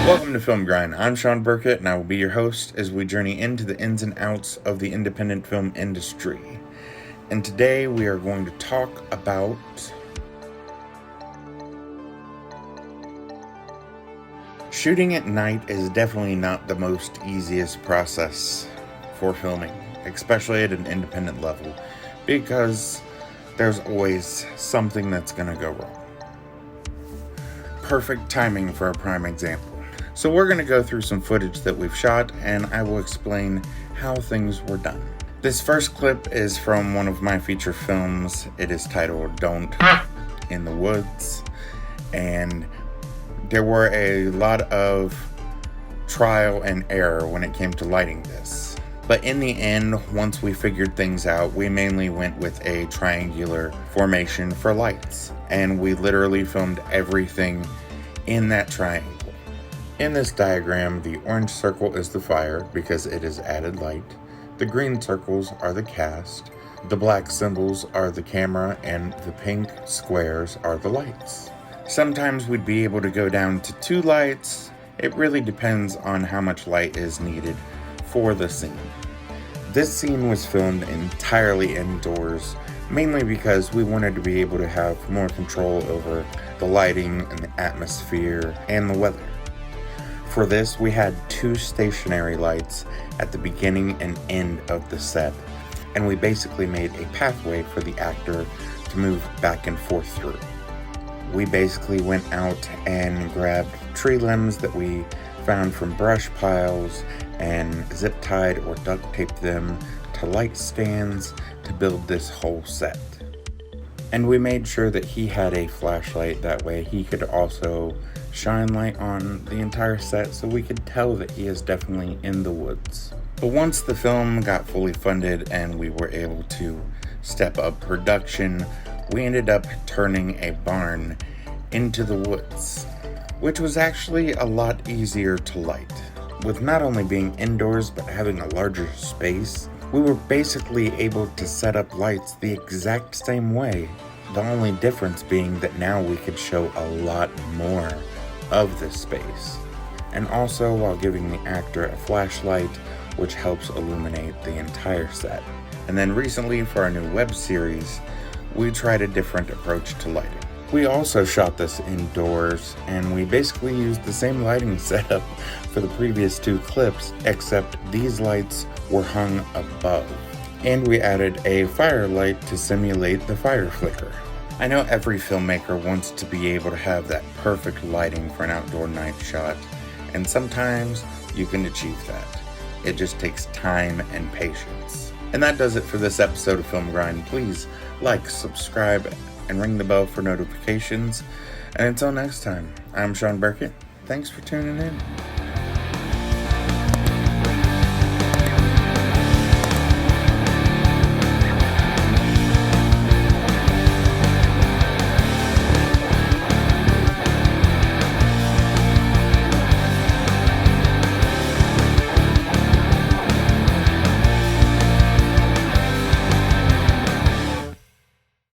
Welcome to Film Grind. I'm Shawn Burkett, and I will be your host as we journey into the ins and outs of the independent film industry. And today we are going to talk about shooting at night is definitely not the most easiest process for filming, especially at an independent level, because there's always something that's going to go wrong. Perfect timing for a prime example. So we're going to go through some footage that we've shot, and I will explain how things were done. This first clip is from one of my feature films. It is titled Don't in the Woods, and there were a lot of trial and error when it came to lighting this. But in the end, once we figured things out, we mainly went with a triangular formation for lights, and we literally filmed everything in that triangle. In this diagram, the orange circle is the fire because it is added light. The green circles are the cast. The black symbols are the camera, and the pink squares are the lights. Sometimes we'd be able to go down to 2 lights. It really depends on how much light is needed for the scene. This scene was filmed entirely indoors, mainly because we wanted to be able to have more control over the lighting and the atmosphere and the weather. For this, we had 2 stationary lights at the beginning and end of the set, and we basically made a pathway for the actor to move back and forth through. We basically went out and grabbed tree limbs that we found from brush piles and zip tied or duct taped them to light stands to build this whole set. And we made sure that he had a flashlight, that way he could also shine light on the entire set so we could tell that he is definitely in the woods. But once the film got fully funded and we were able to step up production, we ended up turning a barn into the woods, which was actually a lot easier to light. With not only being indoors but having a larger space, we were basically able to set up lights the exact same way. The only difference being that now we could show a lot more of this space, and also while giving the actor a flashlight, which helps illuminate the entire set. And then recently for our new web series, we tried a different approach to lighting. We also shot this indoors, and we basically used the same lighting setup for the previous 2 clips, except these lights were hung above, and we added a firelight to simulate the fire flicker. I know every filmmaker wants to be able to have that perfect lighting for an outdoor night shot, and sometimes you can achieve that. It just takes time and patience. And that does it for this episode of Film Grind. Please like, subscribe, and ring the bell for notifications. And until next time, I'm Shawn Burkett. Thanks for tuning in.